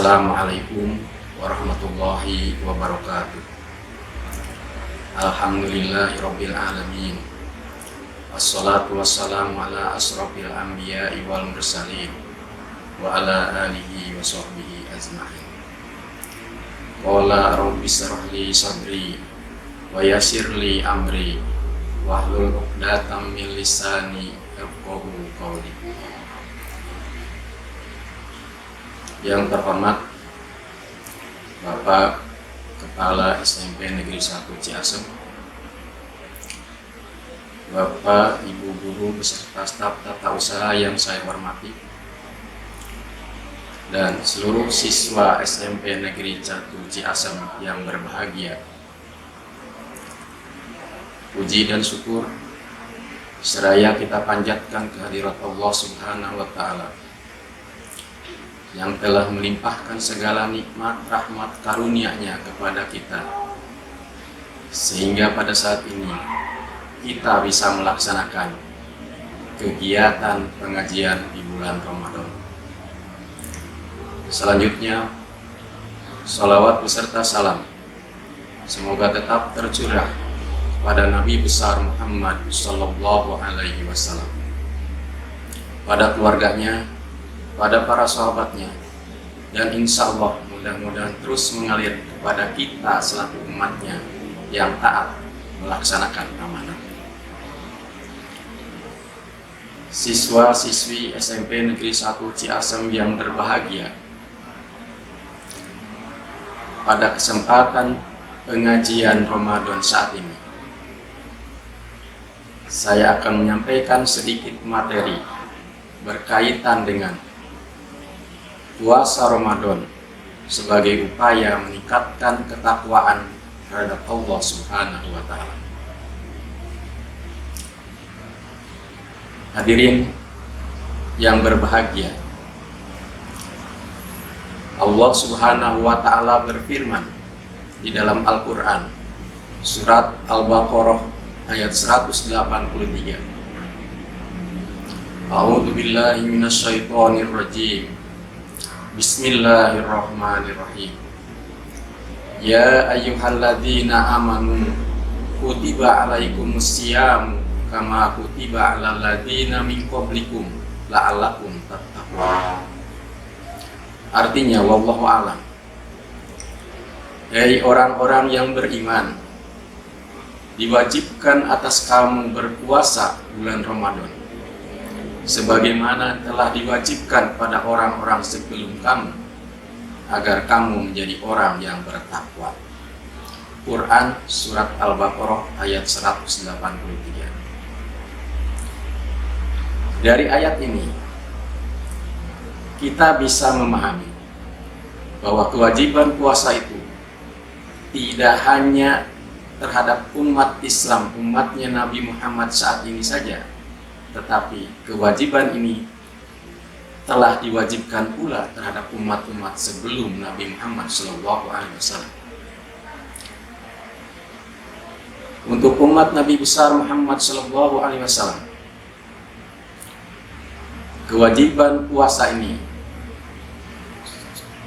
Assalamualaikum warahmatullahi wabarakatuh. Alhamdulillahirabbil alamin. Wassalatu wassalamu ala asrofil anbiya'i wal mursalin wa ala alihi wa sahbihi ajma'in. Qala rabbi shrah li sadri wa yassir li amri wahlul 'uqdatam min lisani yafqahu qawli. Yang terhormat Bapak Kepala SMP Negeri 1 Ciasem, Bapak, Ibu guru beserta staf tata usaha yang saya hormati, dan seluruh siswa SMP Negeri 1 Ciasem yang berbahagia. Puji dan syukur seraya kita panjatkan kehadirat Allah Subhanahu wa Ta'ala yang telah melimpahkan segala nikmat, rahmat, karunia-Nya kepada kita, sehingga pada saat ini kita bisa melaksanakan kegiatan pengajian di bulan Ramadan. Selanjutnya, sholawat beserta salam semoga tetap tercurah pada Nabi besar Muhammad Sallallahu Alaihi Wasallam, pada keluarganya, pada para sahabatnya, dan insya Allah mudah-mudahan terus mengalir kepada kita selaku umatnya yang taat melaksanakan amanat. Siswa-siswi SMP Negeri 1 Ciasem yang berbahagia, pada kesempatan pengajian Ramadan saat ini, saya akan menyampaikan sedikit materi berkaitan dengan puasa Ramadan sebagai upaya meningkatkan ketakwaan terhadap Allah Subhanahu wa Ta'ala. Hadirin yang berbahagia, Allah Subhanahu wa Ta'ala berfirman di dalam Al-Quran, surat Al-Baqarah ayat 183. A'udzu billahi minasyaitonir rajim. Bismillahirrahmanirrahim. Ya ayyuhalladzina amanu kutiba alaikumussyam kama kutiba alal ladzina min qablikum la'allakum tattaqun. Artinya, wallahu a'lam. Hei orang-orang yang beriman, diwajibkan atas kamu berpuasa bulan Ramadan sebagaimana telah diwajibkan pada orang-orang sebelum kamu, agar kamu menjadi orang yang bertakwa. Quran surat Al-Baqarah ayat 183. Dari ayat ini kita bisa memahami bahwa kewajiban puasa itu tidak hanya terhadap umat Islam, umatnya Nabi Muhammad saat ini saja, tetapi kewajiban ini telah diwajibkan pula terhadap umat-umat sebelum Nabi Muhammad SAW. Untuk umat Nabi besar Muhammad SAW, kewajiban puasa ini,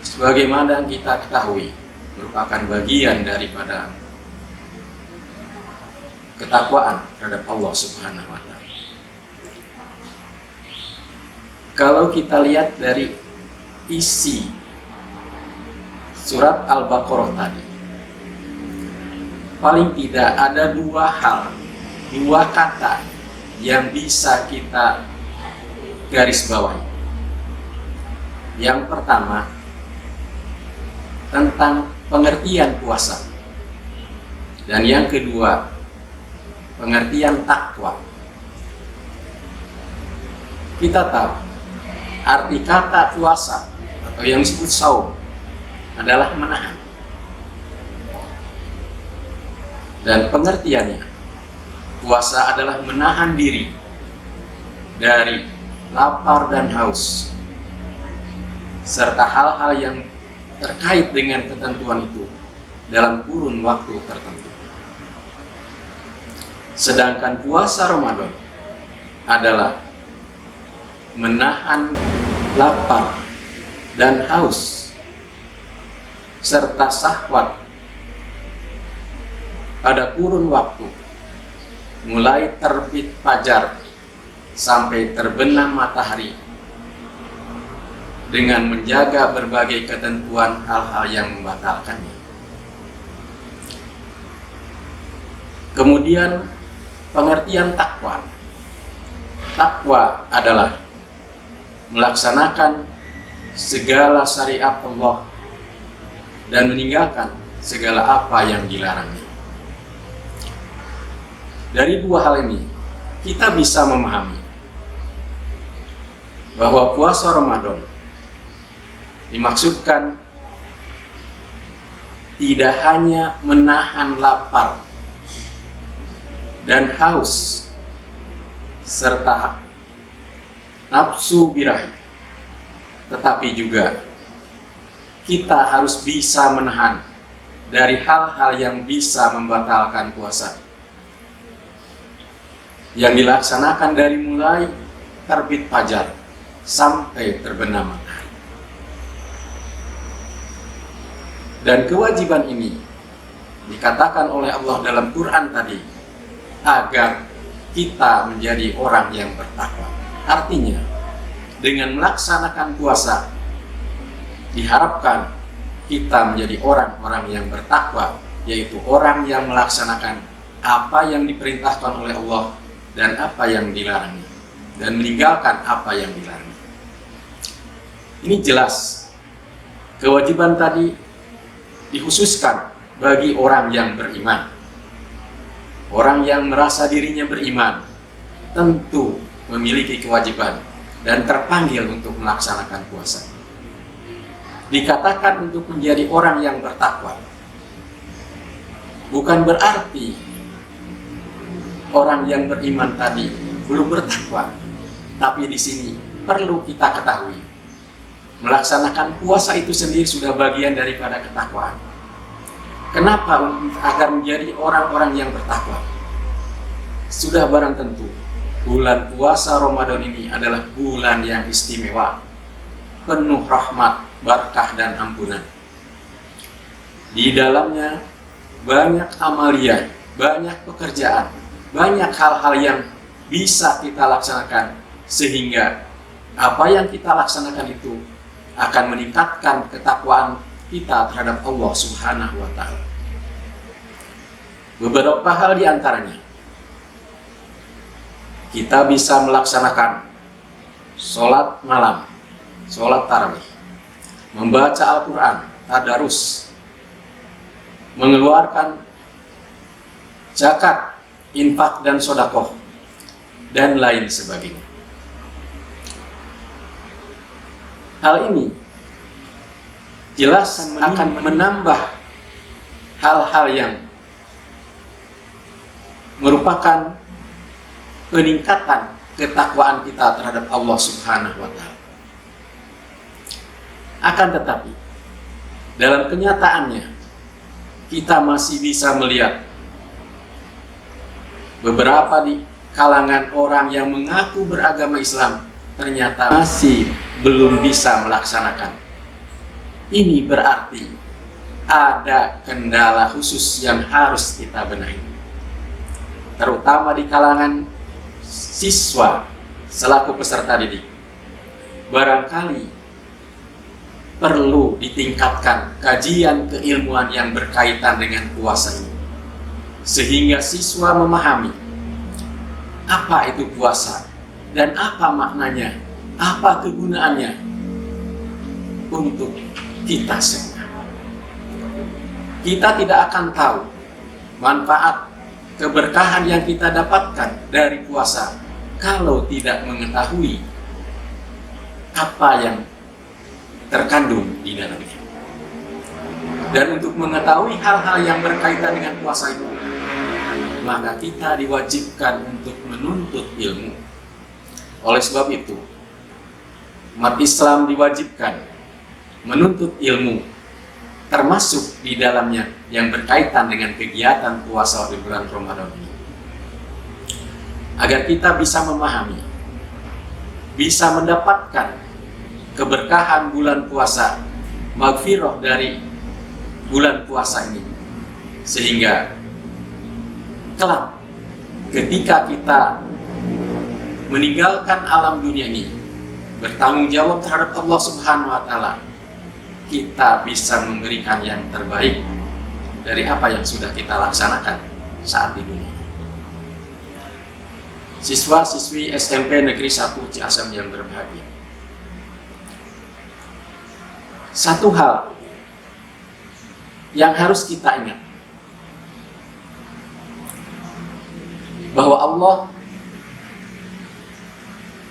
sebagaimana kita ketahui, merupakan bagian daripada ketakwaan terhadap Allah Subhanahu wa Ta'ala. Kalau kita lihat dari isi surat Al-Baqarah tadi, paling tidak ada dua kata yang bisa kita garis bawahi. Yang pertama, tentang pengertian puasa, dan yang kedua, pengertian takwa. Kita tahu arti kata puasa atau yang disebut saum adalah menahan, dan pengertiannya, puasa adalah menahan diri dari lapar dan haus serta hal-hal yang terkait dengan ketentuan itu dalam kurun waktu tertentu. Sedangkan puasa Ramadan adalah menahan lapar dan haus serta syahwat pada kurun waktu mulai terbit fajar sampai terbenam matahari, dengan menjaga berbagai ketentuan hal-hal yang membatalkannya. Kemudian pengertian takwa. Takwa adalah melaksanakan segala syariat Allah dan meninggalkan segala apa yang dilarangnya. Dari dua hal ini kita bisa memahami bahwa puasa Ramadan dimaksudkan tidak hanya menahan lapar dan haus serta nafsu birahi, tetapi juga kita harus bisa menahan dari hal-hal yang bisa membatalkan puasa, yang dilaksanakan dari mulai terbit fajar sampai terbenam matahari. Dan kewajiban ini dikatakan oleh Allah dalam Quran tadi, agar kita menjadi orang yang bertakwa. Artinya, dengan melaksanakan puasa, diharapkan kita menjadi orang-orang yang bertakwa, yaitu orang yang melaksanakan apa yang diperintahkan oleh Allah dan apa yang dilarangnya, dan meninggalkan apa yang dilarang. Ini jelas, kewajiban tadi dikhususkan bagi orang yang beriman. Orang yang merasa dirinya beriman tentu memiliki kewajiban dan terpanggil untuk melaksanakan puasa. Dikatakan untuk menjadi orang yang bertakwa, bukan berarti orang yang beriman tadi belum bertakwa, tapi di sini perlu kita ketahui, melaksanakan puasa itu sendiri sudah bagian daripada ketakwaan. Kenapa? Agar menjadi orang-orang yang bertakwa. Sudah barang tentu, bulan puasa Ramadan ini adalah bulan yang istimewa, penuh rahmat, berkah dan ampunan. Di dalamnya banyak amalia, banyak pekerjaan, banyak hal-hal yang bisa kita laksanakan, sehingga apa yang kita laksanakan itu akan meningkatkan ketakwaan kita terhadap Allah Subhanahu wa Ta'ala. Beberapa hal di antaranya, kita bisa melaksanakan sholat malam, sholat tarawih, membaca Al-Quran, tadarus, mengeluarkan zakat, infak dan sedekah, dan lain sebagainya. Hal ini jelas akan menambah hal-hal yang merupakan peningkatan ketakwaan kita terhadap Allah Subhanahu wa Ta'ala. Akan tetapi, dalam kenyataannya, kita masih bisa melihat beberapa di kalangan orang yang mengaku beragama Islam ternyata masih belum bisa melaksanakan. Ini berarti ada kendala khusus yang harus kita benahi, terutama di kalangan siswa selaku peserta didik. Barangkali perlu ditingkatkan kajian keilmuan yang berkaitan dengan puasa ini, sehingga siswa memahami apa itu puasa dan apa maknanya, apa kegunaannya untuk kita semua. Kita tidak akan tahu manfaat keberkahan yang kita dapatkan dari puasa kalau tidak mengetahui apa yang terkandung di dalamnya. Dan untuk mengetahui hal-hal yang berkaitan dengan puasa itu, maka kita diwajibkan untuk menuntut ilmu. Oleh sebab itu, umat Islam diwajibkan menuntut ilmu, termasuk di dalamnya yang berkaitan dengan kegiatan puasa di bulan Ramadan ini, agar kita bisa memahami, bisa mendapatkan keberkahan bulan puasa, maghfirah dari bulan puasa ini, sehingga kelak ketika kita meninggalkan alam dunia ini, bertanggung jawab terhadap Allah Subhanahu wa Ta'ala, kita bisa memberikan yang terbaik dari apa yang sudah kita laksanakan saat di dunia. Siswa-siswi SMP Negeri 1 Ciasem yang berbahagia, satu hal yang harus kita ingat, bahwa Allah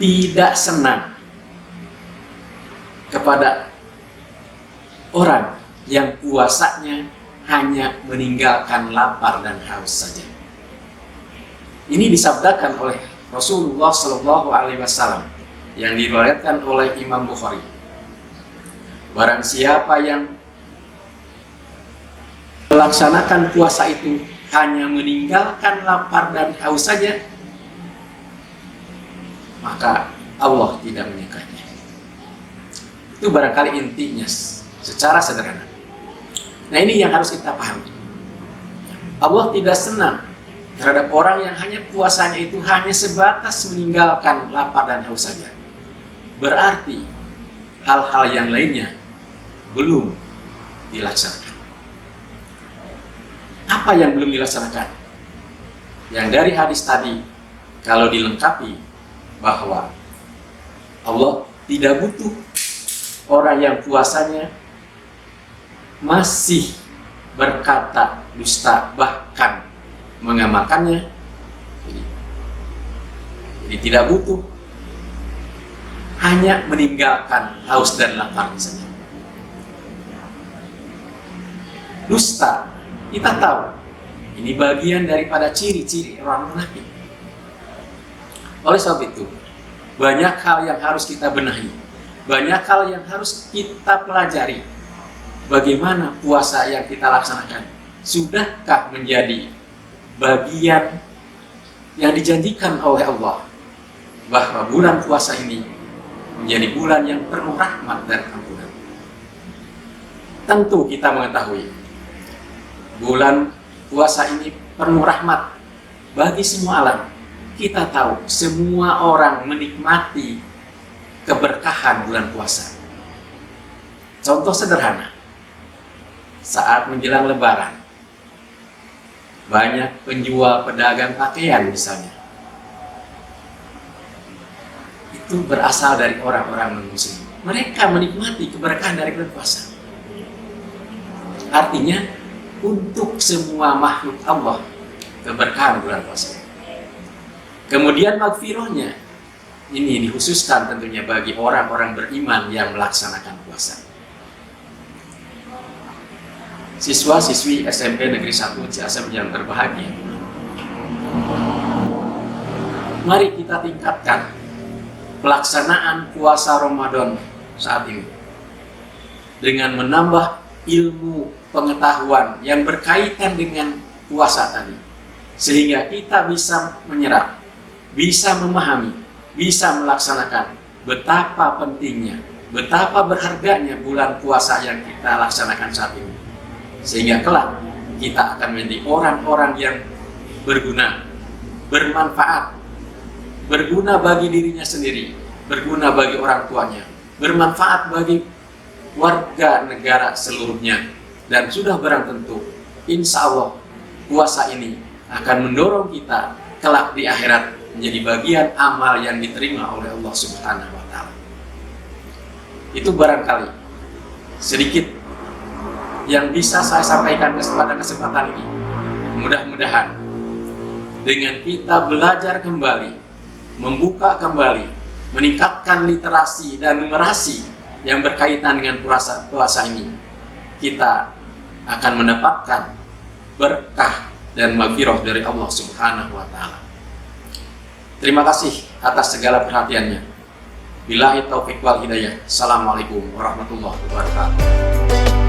tidak senang kepada orang yang puasanya hanya meninggalkan lapar dan haus saja. Ini disabdakan oleh Rasulullah Shallallahu Alaihi Wasallam yang diriwayatkan oleh Imam Bukhari. Barang siapa yang melaksanakan puasa itu hanya meninggalkan lapar dan haus saja, maka Allah tidak menyukainya. Itu barangkali intinya secara sederhana. Nah, ini yang harus kita pahami. Allah tidak senang terhadap orang yang hanya puasanya itu hanya sebatas meninggalkan lapar dan haus saja. Berarti hal-hal yang lainnya belum dilaksanakan. Apa yang belum dilaksanakan? Yang dari hadis tadi, kalau dilengkapi bahwa Allah tidak butuh orang yang puasanya masih berkata dusta, bahkan mengamalkannya. Jadi tidak butuh, hanya meninggalkan haus dan lapar saja. Dusta, kita tahu ini bagian daripada ciri-ciri orang munafik. Oleh sebab itu, banyak hal yang harus kita benahi, banyak hal yang harus kita pelajari. Bagaimana puasa yang kita laksanakan, sudahkah menjadi bagian yang dijanjikan oleh Allah, bahwa bulan puasa ini menjadi bulan yang penuh rahmat dan ampunan. Tentu kita mengetahui bulan puasa ini penuh rahmat bagi semua alam. Kita tahu semua orang menikmati keberkahan bulan puasa. Contoh sederhana, saat menjelang Lebaran, banyak penjual pedagang pakaian misalnya, itu berasal dari orang-orang non-muslim. Mereka menikmati keberkahan dari bulan puasa. Artinya untuk semua makhluk Allah keberkahan bulan puasa. Kemudian maghfirahnya ini dikhususkan tentunya bagi orang-orang beriman yang melaksanakan puasa. Siswa-siswi SMP Negeri 1 Ciasem yang berbahagia, mari kita tingkatkan pelaksanaan puasa Ramadan saat ini dengan menambah ilmu pengetahuan yang berkaitan dengan puasa tadi, sehingga kita bisa menyerap, bisa memahami, bisa melaksanakan betapa pentingnya, betapa berharganya bulan puasa yang kita laksanakan saat ini, sehingga kelak kita akan menjadi orang-orang yang berguna, bermanfaat, berguna bagi dirinya sendiri, berguna bagi orang tuanya, bermanfaat bagi warga negara seluruhnya. Dan sudah barang tentu, insya Allah puasa ini akan mendorong kita kelak di akhirat menjadi bagian amal yang diterima oleh Allah Subhanahu wa Ta'ala. Itu barangkali sedikit yang bisa saya sampaikan pada kesempatan ini. Mudah-mudahan dengan kita belajar kembali, membuka kembali, meningkatkan literasi dan numerasi yang berkaitan dengan puasa ini, kita akan mendapatkan berkah dan maghfirah dari Allah Subhanahu wa Ta'ala. Terima kasih atas segala perhatiannya. Billahi taufiq wal hidayah. Assalamualaikum warahmatullahi wabarakatuh.